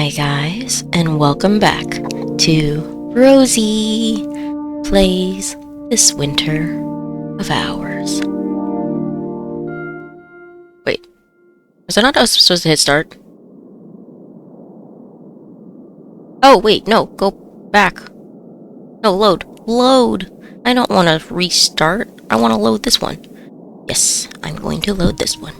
Hi guys, and welcome back to Rosie Plays This Winter of Ours. Wait, was I not supposed to hit start? Oh wait, no, go back. No, load. I don't want to restart, I want to load this one. Yes, I'm going to load this one.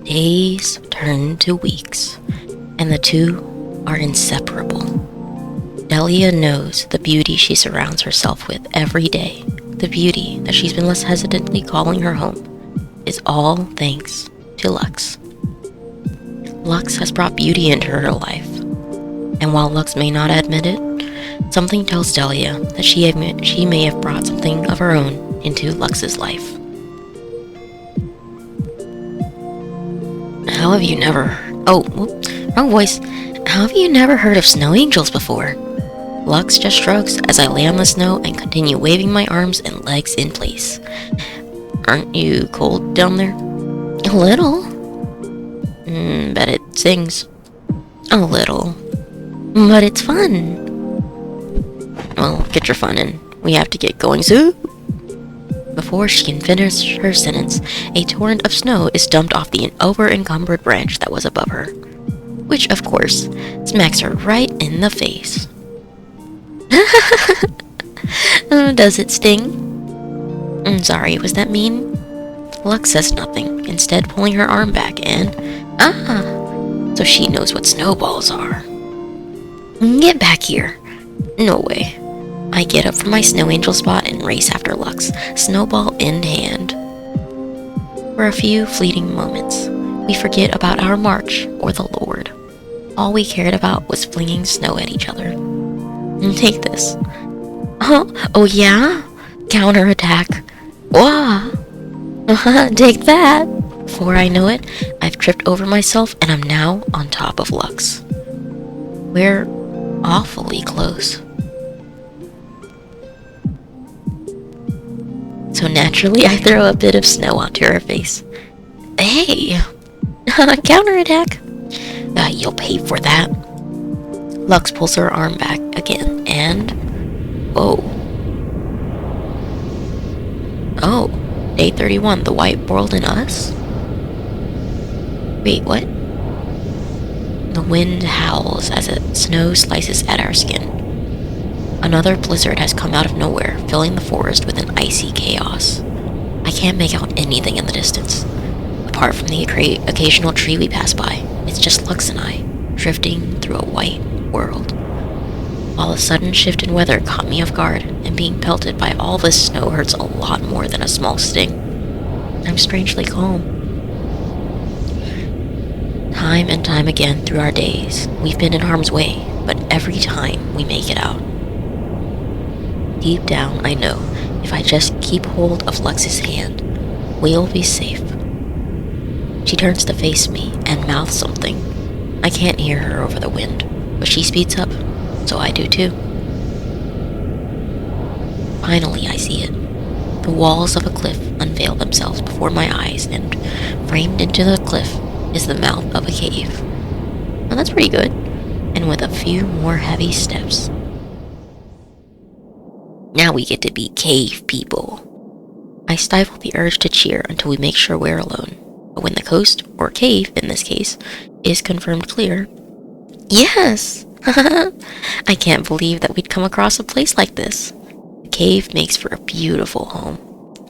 Days turn to weeks, and the two are inseparable. Delia knows the beauty she surrounds herself with every day, the beauty that she's been less hesitantly calling her home, is all thanks to Lux. Lux has brought beauty into her life, and while Lux may not admit it, something tells Delia that she may have brought something of her own into Lux's life. How have you never... wrong voice. How have you never heard of snow angels before? Lux just shrugs as I lay on the snow and continue waving my arms and legs in place. Aren't you cold down there? A little. Bet it stings. A little. But it's fun. Well, get your fun in. We have to get going soon. Before she can finish her sentence, a torrent of snow is dumped off the over-encumbered branch that was above her, which, of course, smacks her right in the face. Does it sting? I'm sorry, was that mean? Lux says nothing, instead pulling her arm back and... so she knows what snowballs are. Get back here. No way. I get up from my snow angel spot and race after Lux, snowball in hand. For a few fleeting moments, we forget about our march or the Lord. All we cared about was flinging snow at each other. Take this. Oh yeah? Counterattack. Wah! Take that! Before I know it, I've tripped over myself and I'm now on top of Lux. We're awfully close. So naturally, I throw a bit of snow onto her face. Hey! Counterattack! You'll pay for that. Lux pulls her arm back again, and... Whoa. Oh, day 31, the white world and us? Wait, what? The wind howls as snow slices at our skin. Another blizzard has come out of nowhere, filling the forest with an icy chaos. I can't make out anything in the distance. Apart from the occasional tree we pass by, it's just Lux and I, drifting through a white world. While a sudden shift in weather caught me off guard, and being pelted by all this snow hurts a lot more than a small sting. I'm strangely calm. Time and time again through our days, we've been in harm's way, but every time we make it out. Deep down, I know, if I just keep hold of Lux's hand, we'll be safe. She turns to face me and mouths something. I can't hear her over the wind, but she speeds up, so I do too. Finally, I see it. The walls of a cliff unveil themselves before my eyes, and framed into the cliff is the mouth of a cave. Well, that's pretty good. And with a few more heavy steps, now we get to be cave people. I stifle the urge to cheer until we make sure we're alone. But when the coast, or cave in this case, is confirmed clear... Yes! I can't believe that we'd come across a place like this. The cave makes for a beautiful home.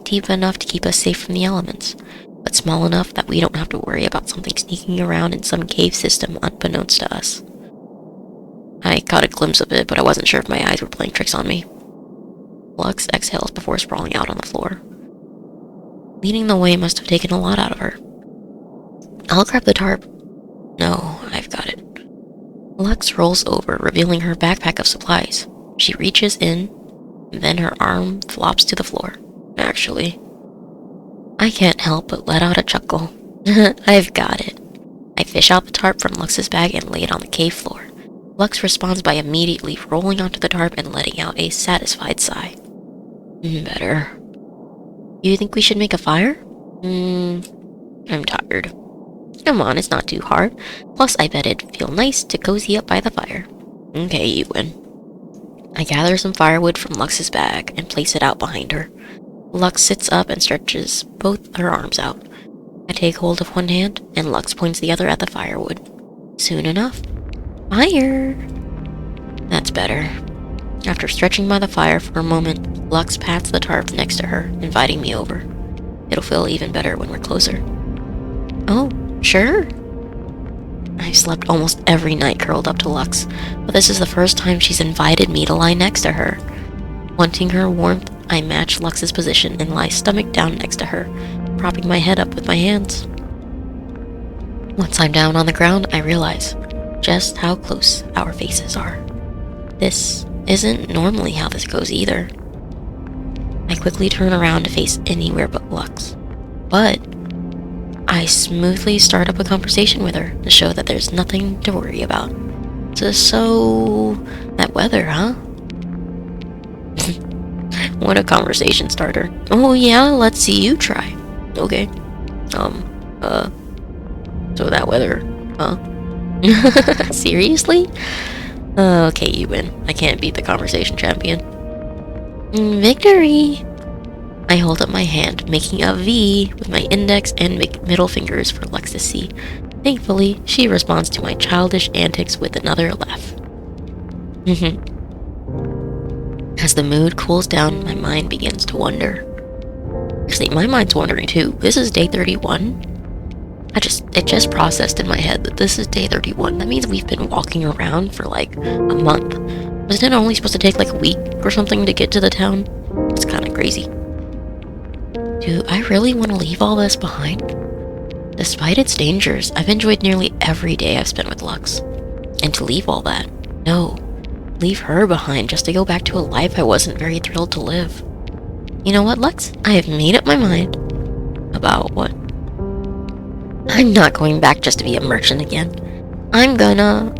Deep enough to keep us safe from the elements, but small enough that we don't have to worry about something sneaking around in some cave system unbeknownst to us. I caught a glimpse of it, but I wasn't sure if my eyes were playing tricks on me. Lux exhales before sprawling out on the floor. Leading the way must have taken a lot out of her. I'll grab the tarp. No, I've got it. Lux rolls over, revealing her backpack of supplies. She reaches in, and then her arm flops to the floor. Actually, I can't help but let out a chuckle. I've got it. I fish out the tarp from Lux's bag and lay it on the cave floor. Lux responds by immediately rolling onto the tarp and letting out a satisfied sigh. Better. You think we should make a fire? I'm tired. Come on, it's not too hard. Plus, I bet it'd feel nice to cozy up by the fire. Okay, you win. I gather some firewood from Lux's bag and place it out behind her. Lux sits up and stretches both her arms out. I take hold of one hand, and Lux points the other at the firewood. Soon enough. Fire! That's better. After stretching by the fire for a moment, Lux pats the tarp next to her, inviting me over. It'll feel even better when we're closer. Oh, sure. I've slept almost every night curled up to Lux, but this is the first time she's invited me to lie next to her. Wanting her warmth, I match Lux's position and lie stomach down next to her, propping my head up with my hands. Once I'm down on the ground, I realize just how close our faces are. This isn't normally how this goes either. I quickly turn around to face anywhere but Lux, but I smoothly start up a conversation with her to show that there's nothing to worry about. So, that weather, huh? What a conversation starter. Oh yeah, let's see you try. Okay. So that weather, huh? Seriously? Okay, you win. I can't beat the conversation champion. Victory! I hold up my hand, making a V with my index and middle fingers for Lux to see. Thankfully, she responds to my childish antics with another laugh. As the mood cools down, my mind begins to wonder. Actually, my mind's wondering too. This is day 31. It just processed in my head that this is day 31. That means we've been walking around for like a month. Wasn't it only supposed to take like a week or something to get to the town? It's kind of crazy. Do I really want to leave all this behind? Despite its dangers, I've enjoyed nearly every day I've spent with Lux. And to leave all that? No. Leave her behind just to go back to a life I wasn't very thrilled to live. You know what, Lux? I have made up my mind. About what? I'm not going back just to be a merchant again. I'm gonna,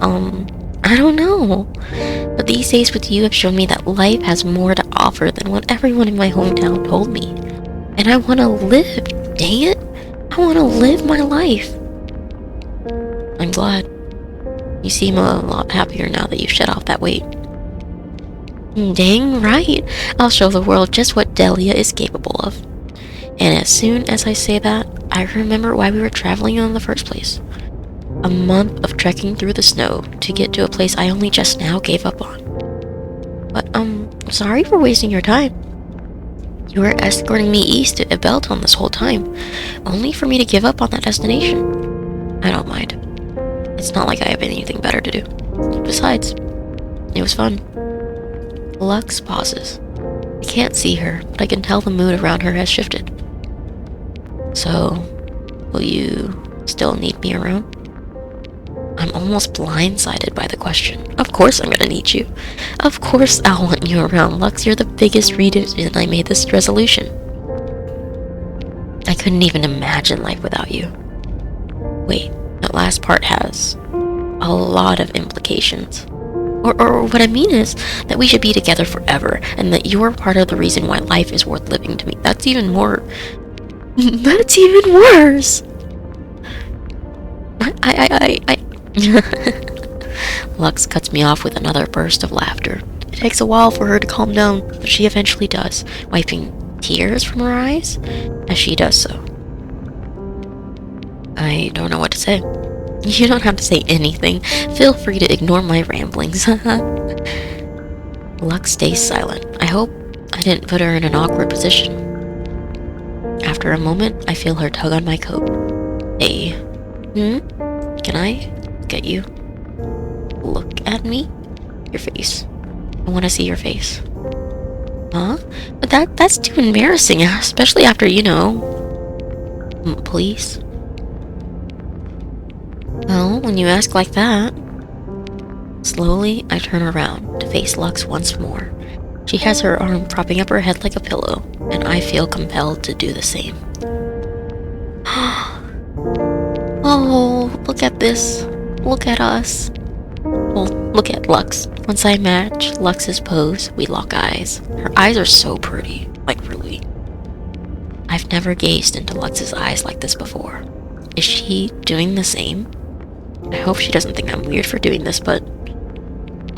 I don't know. But these days with you have shown me that life has more to offer than what everyone in my hometown told me. And I want to live, dang it. I want to live my life. I'm glad. You seem a lot happier now that you've shed off that weight. Dang right. I'll show the world just what Delia is capable of. And as soon as I say that, I remember why we were traveling in the first place. A month of trekking through the snow to get to a place I only just now gave up on. But, sorry for wasting your time. You were escorting me east to Ibelton this whole time, only for me to give up on that destination. I don't mind. It's not like I have anything better to do. Besides, it was fun. Lux pauses. I can't see her, but I can tell the mood around her has shifted. So, will you still need me around? I'm almost blindsided by the question. Of course I'm gonna need you. Of course I'll want you around, Lux. You're the biggest reason I made this resolution. I couldn't even imagine life without you. Wait, that last part has a lot of implications. Or what I mean is that we should be together forever, and that you're part of the reason why life is worth living to me. That's even more... That's even worse! Lux cuts me off with another burst of laughter. It takes a while for her to calm down, but she eventually does, wiping tears from her eyes as she does so. I don't know what to say. You don't have to say anything. Feel free to ignore my ramblings. Lux stays silent. I hope I didn't put her in an awkward position. After a moment, I feel her tug on my coat. Hey. Can I look at you? Look at me? Your face. I want to see your face. Huh? But that's too embarrassing, especially after, Please? Well, when you ask like that... Slowly, I turn around to face Lux once more. She has her arm propping up her head like a pillow, and I feel compelled to do the same. Oh, look at this. Look at us. Well, look at Lux. Once I match Lux's pose, we lock eyes. Her eyes are so pretty. Like, really. I've never gazed into Lux's eyes like this before. Is she doing the same? I hope she doesn't think I'm weird for doing this, but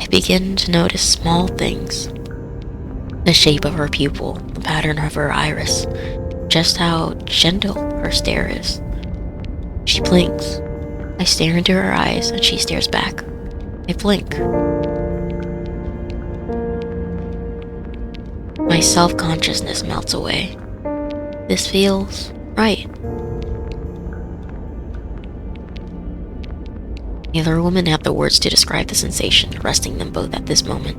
I begin to notice small things. The shape of her pupil, the pattern of her iris, just how gentle her stare is. She blinks. I stare into her eyes and she stares back. I blink. My self-consciousness melts away. This feels right. Neither woman had the words to describe the sensation arresting them both at this moment.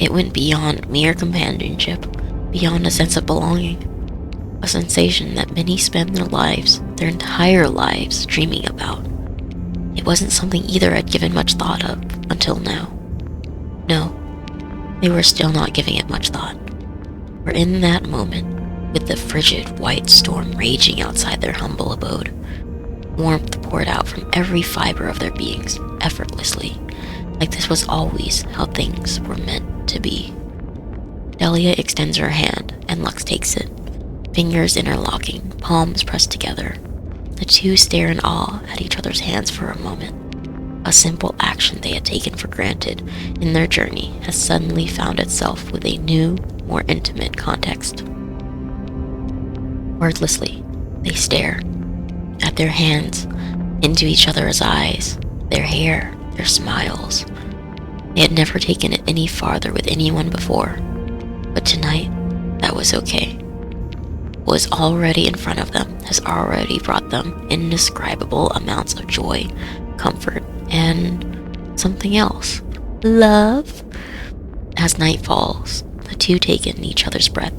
It went beyond mere companionship, beyond a sense of belonging. A sensation that many spend their lives, their entire lives, dreaming about. It wasn't something either had given much thought of until now. No, they were still not giving it much thought. For in that moment, with the frigid white storm raging outside their humble abode, warmth poured out from every fiber of their beings, effortlessly, like this was always how things were meant to be. Delia extends her hand, and Lux takes it, fingers interlocking, palms pressed together. The two stare in awe at each other's hands for a moment. A simple action they had taken for granted in their journey has suddenly found itself with a new, more intimate context. Wordlessly, they stare at their hands, into each other's eyes, their hair, their smiles. They had never taken it any farther with anyone before, but tonight, that was okay. What was already in front of them has already brought them indescribable amounts of joy, comfort, and something else. Love? As night falls, the two take in each other's breath,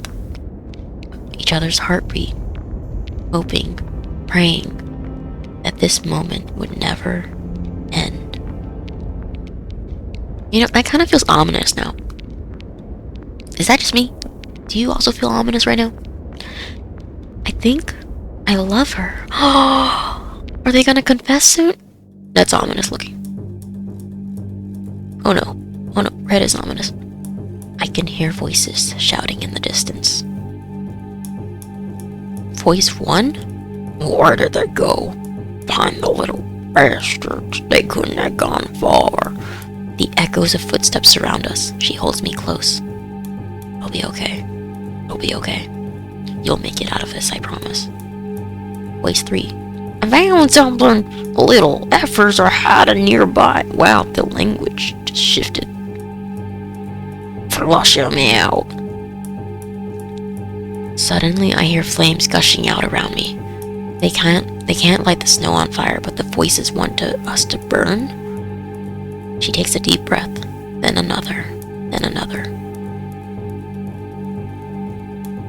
each other's heartbeat, hoping, praying that this moment would never end. You know, that kind of feels ominous now. Is that just me? Do you also feel ominous right now? I think I love her. Are they gonna confess soon? That's ominous looking. Oh no, red is ominous. I can hear voices shouting in the distance. Voice 1? Where did they go? Find the little bastards. They couldn't have gone far. The echoes of footsteps surround us. She holds me close. I'll be okay. It'll be okay. You'll make it out of this, I promise. Voice 3. I found something. Little effers are hiding nearby. Wow, the language just shifted. Flush them out. Suddenly, I hear flames gushing out around me. They can't light the snow on fire, but the voices want us to burn. She takes a deep breath, then another, then another.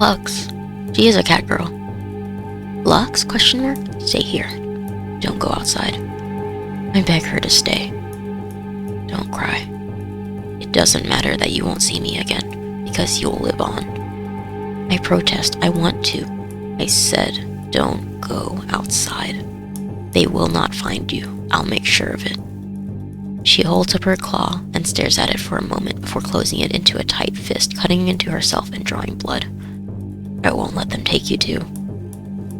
Lux. She is a cat girl. Lux? Question mark? Stay here. Don't go outside. I beg her to stay. Don't cry. It doesn't matter that you won't see me again, because you'll live on. I protest. I want to. I said, don't go outside. They will not find you. I'll make sure of it. She holds up her claw and stares at it for a moment before closing it into a tight fist, cutting into herself and drawing blood. I won't let them take you too.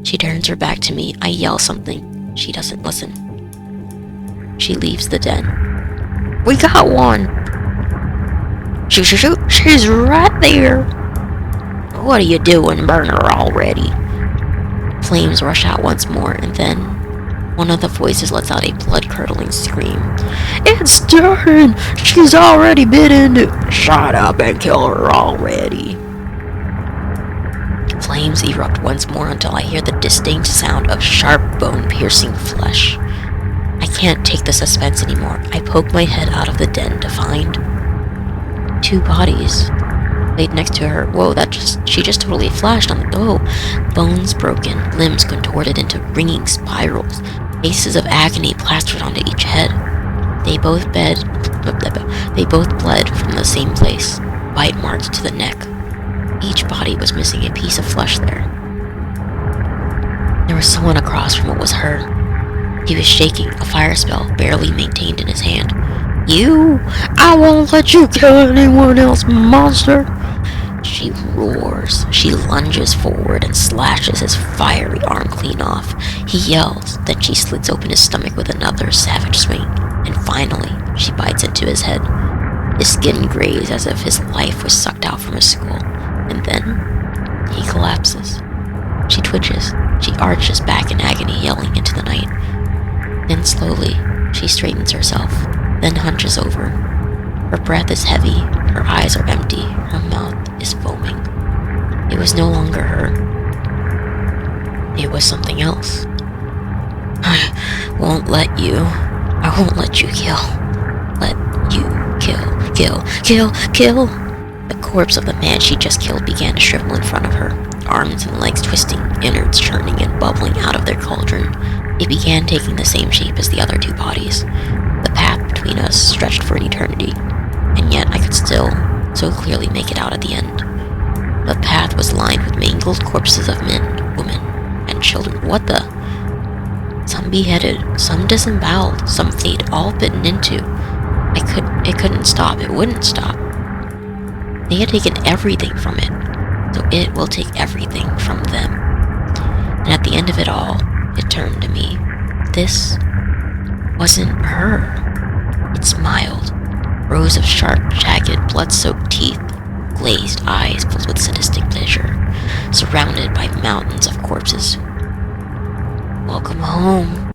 She turns her back to me. I yell something. She doesn't listen. She leaves the den. We got one! Shoot, she's right there! What are you doing, burner already? Flames rush out once more, and then one of the voices lets out a blood-curdling scream. It's starting! She's already bit into... Shut up and kill her already. Flames erupt once more until I hear the distinct sound of sharp bone-piercing flesh. I can't take the suspense anymore. I poke my head out of the den to find 2 bodies laid next to her. Whoa, she just totally flashed on the... Oh, bones broken, limbs contorted into ringing spirals, faces of agony plastered onto each head. They both bled from the same place, bite marks to the neck. Each body was missing a piece of flesh there. There was someone across from what was her. He was shaking, a fire spell barely maintained in his hand. You! I won't let you kill anyone else, monster! She roars. She lunges forward and slashes his fiery arm clean off. He yells, then she slits open his stomach with another savage swing, and finally, she bites into his head. His skin grays as if his life was sucked out from his skull, and then he collapses. She twitches. She arches back in agony, yelling into the night. Then slowly, she straightens herself, then hunches over. Her breath is heavy, her eyes are empty, her mouth is foaming. It was no longer her. It was something else. I won't let you. I won't let you kill. Let you kill. The corpse of the man she just killed began to shrivel in front of her, arms and legs twisting, innards churning and bubbling out of their cauldron. It began taking the same shape as the other two bodies. The path between us stretched for an eternity, and yet I could still so clearly make it out at the end. The path was lined with mangled corpses of men, women, and children. What the? Some beheaded, some disemboweled, some fate all bitten into. It couldn't stop. It wouldn't stop. They had taken everything from it, so it will take everything from them. And at the end of it all, it turned to me. This wasn't her. It smiled. Rows of sharp, jagged, blood-soaked teeth, glazed eyes filled with sadistic pleasure, surrounded by mountains of corpses. Welcome home,